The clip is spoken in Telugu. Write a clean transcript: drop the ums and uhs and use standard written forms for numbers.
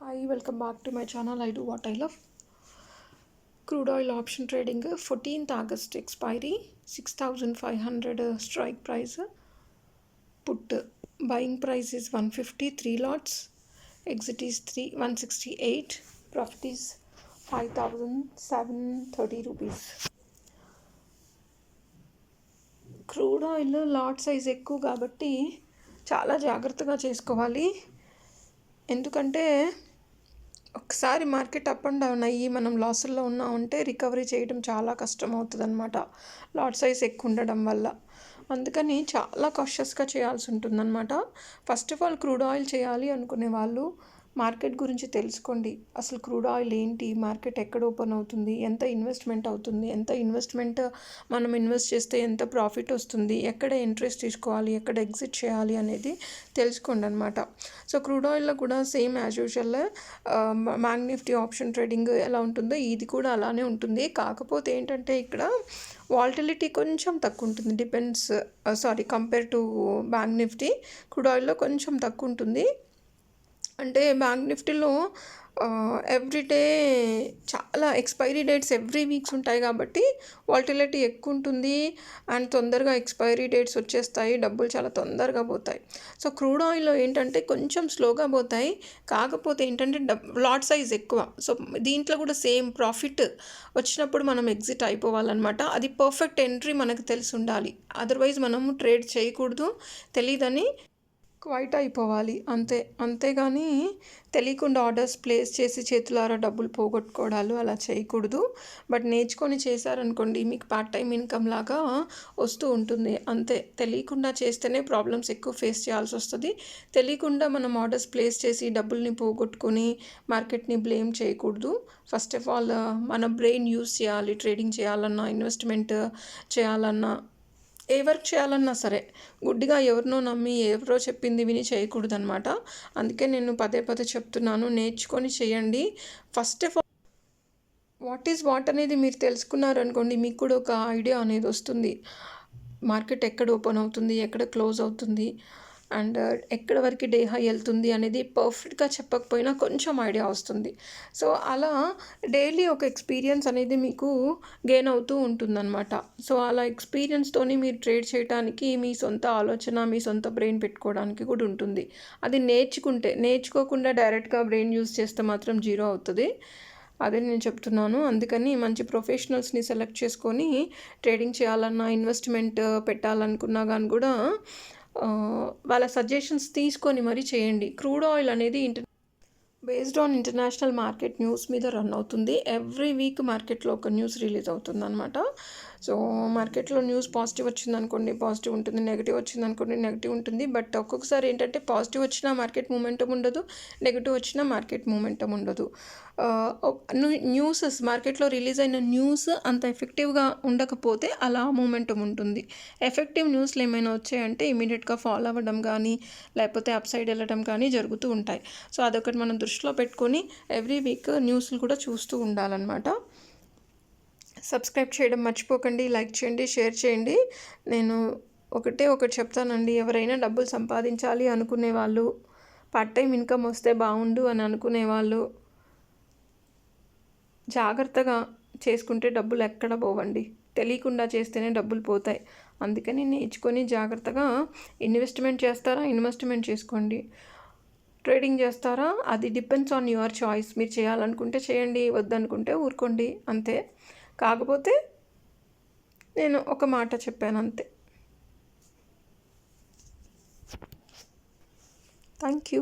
Hi, welcome back to my channel. I do what I love. Crude oil option trading, 14th August expiry, 6,500 strike price. Put buying price is 150, 3 lots. Exit is 168. Profit is 5,730 rupees. Crude oil lot size ఎక్కువ కాబట్టి చాలా జాగ్రత్తగా చేసుకోవాలి. ఎందుకంటే ఒకసారి మార్కెట్ అప్ అండ్ డౌన్ అయ్యి మనం లాసుల్లో ఉన్నామంటే రికవరీ చేయడం చాలా కష్టం అవుతుంది అనమాట, లాట్ సైజ్ ఎక్కువ ఉండడం వల్ల. అందుకని చాలా కాషియస్గా చేయాల్సి ఉంటుందన్నమాట. First of all crude oil చేయాలి అనుకునే వాళ్ళు మార్కెట్ గురించి తెలుసుకోండి. అసలు క్రూడ్ ఆయిల్ ఏంటి, మార్కెట్ ఎక్కడ ఓపెన్ అవుతుంది, ఎంత ఇన్వెస్ట్మెంట్ అవుతుంది, ఎంత ఇన్వెస్ట్మెంట్ మనం ఇన్వెస్ట్ చేస్తే ఎంత ప్రాఫిట్ వస్తుంది, ఎక్కడ ఇంట్రెస్ట్ తీసుకోవాలి, ఎక్కడ ఎగ్జిట్ చేయాలి అనేది తెలుసుకోండి అనమాట. సో క్రూడ్ ఆయిల్లో కూడా same as usual bank Nifty option trading ఎలా ఉంటుందో ఇది కూడా అలానే ఉంటుంది. కాకపోతే ఏంటంటే ఇక్కడ వాలటిలిటీ కొంచెం తక్కువ ఉంటుంది, compare to bank Nifty crude ఆయిల్లో కొంచెం తక్కువ ఉంటుంది. అంటే బ్యాంక్ నిఫ్టీలో ఎవ్రీడే చాలా ఎక్స్పైరీ డేట్స్ ఎవ్రీ వీక్స్ ఉంటాయి కాబట్టి వాలటిలిటీ ఎక్కువ ఉంటుంది అండ్ తొందరగా ఎక్స్పైరీ డేట్స్ వచ్చేస్తాయి, డబ్బులు చాలా తొందరగా పోతాయి. సో క్రూడ్ ఆయిల్లో ఏంటంటే కొంచెం స్లోగా పోతాయి, కాకపోతే ఏంటంటే లాట్ సైజ్ ఎక్కువ. సో దీంట్లో కూడా సేమ్ ప్రాఫిట్ వచ్చినప్పుడు మనం ఎగ్జిట్ అయిపోవాలన్నమాట. అది పర్ఫెక్ట్ ఎంట్రీ మనకు తెలిసి ఉండాలి, అదర్వైజ్ మనము ట్రేడ్ చేయకూడదు. తెలీదని క్వైట్ అయిపోవాలి అంతేగాని తెలియకుండా ఆర్డర్స్ ప్లేస్ చేసి చేతులారా డబ్బులు పోగొట్టుకోవడాలు అలా చేయకూడదు. బట్ నేర్చుకొని చేశారనుకోండి మీకు పార్ట్ టైం ఇన్కమ్ లాగా వస్తూ ఉంటుంది. అంతే, తెలియకుండా చేస్తేనే ప్రాబ్లమ్స్ ఎక్కువ ఫేస్ చేయాల్సి వస్తుంది. తెలియకుండా మనం ఆర్డర్స్ ప్లేస్ చేసి డబ్బుల్ని పోగొట్టుకొని మార్కెట్ని బ్లేమ్ చేయకూడదు. ఫస్ట్ ఆఫ్ ఆల్ మన బ్రెయిన్ యూస్ చేయాలి. ట్రేడింగ్ చేయాలన్నా, ఇన్వెస్ట్మెంట్ చేయాలన్నా, ఏ వర్క్ చేయాలన్నా సరే గుడ్డిగా ఎవరినో నమ్మి ఎవరో చెప్పింది విని చేయకూడదు అనమాట. అందుకే నేను పదే చెప్తున్నాను, నేర్చుకొని చేయండి. First of all what is what అనేది మీరు తెలుసుకున్నారనుకోండి మీకు కూడా ఒక ఐడియా అనేది వస్తుంది. మార్కెట్ ఎక్కడ ఓపెన్ అవుతుంది, ఎక్కడ క్లోజ్ అవుతుంది అండ్ ఎక్కడ వరకు డే హై వెళ్తుంది అనేది పర్ఫెక్ట్గా చెప్పకపోయినా కొంచెం ఐడియా వస్తుంది. సో అలా డైలీ ఒక ఎక్స్పీరియన్స్ అనేది మీకు గెయిన్ అవుతూ ఉంటుందన్నమాట. సో అలా ఎక్స్పీరియన్స్తోని మీరు ట్రేడ్ చేయడానికి మీ సొంత ఆలోచన, మీ సొంత బ్రెయిన్ పెట్టుకోవడానికి కూడా ఉంటుంది. అది నేర్చుకోకుండా డైరెక్ట్గా బ్రెయిన్ యూస్ చేస్తే మాత్రం జీరో అవుతుంది. అదే నేను చెప్తున్నాను. అందుకని మంచి ప్రొఫెషనల్స్ని సెలెక్ట్ చేసుకొని ట్రేడింగ్ చేయాలన్నా, ఇన్వెస్ట్మెంట్ పెట్టాలనుకున్నా కానీ కూడా వాళ్ళ సజెషన్స్ తీసుకొని మరీ చేయండి. క్రూడ్ ఆయిల్ అనేది based on international market news మీద రన్ అవుతుంది. ఎవ్రీ వీక్ మార్కెట్లో ఒక న్యూస్ రిలీజ్ అవుతుంది అనమాట. సో మార్కెట్లో న్యూస్ పాజిటివ్ వచ్చిందనుకోండి పాజిటివ్ ఉంటుంది, నెగిటివ్ వచ్చిందనుకోండి నెగిటివ్ ఉంటుంది. బట్ ఒక్కొక్కసారి ఏంటంటే పాజిటివ్ వచ్చినా మార్కెట్ మూమెంటం ఉండదు, నెగిటివ్ వచ్చినా మార్కెట్ మూమెంటం ఉండదు. మార్కెట్లో రిలీజ్ అయిన న్యూస్ అంత ఎఫెక్టివ్గా ఉండకపోతే అలా మూమెంటం ఉంటుంది. ఎఫెక్టివ్ న్యూస్లు ఏమైనా వచ్చాయంటే ఇమీడియట్గా ఫాలో అవ్వడం కానీ లేకపోతే అప్ సైడ్ వెళ్ళడం కానీ జరుగుతూ ఉంటాయి. సో అదొకటి మనం దృష్టిలో పెట్టుకొని ఎవ్రీ వీక్ న్యూస్లు కూడా చూస్తూ ఉండాలన్నమాట. సబ్స్క్రైబ్ చేయడం మర్చిపోకండి, లైక్ చేయండి, షేర్ చేయండి. నేను ఒకటి చెప్తానండి, ఎవరైనా డబ్బులు సంపాదించాలి అనుకునే వాళ్ళు, పార్ట్ టైం ఇన్కమ్ వస్తే బాగుండు అని అనుకునే వాళ్ళు జాగ్రత్తగా చేసుకుంటే డబ్బులు ఎక్కడ పోవండి. తెలియకుండా చేస్తేనే డబ్బులు పోతాయి. అందుకని నేర్చుకొని జాగ్రత్తగా ఇన్వెస్ట్మెంట్ చేసుకోండి. ట్రేడింగ్ చేస్తారా, అది డిపెండ్స్ ఆన్ యువర్ చాయిస్. మీరు చేయాలనుకుంటే చేయండి, వద్దనుకుంటే ఊరుకోండి, అంతే. కాకపోతే నేను ఒక మాట చెప్పాను అంతే. Thank you.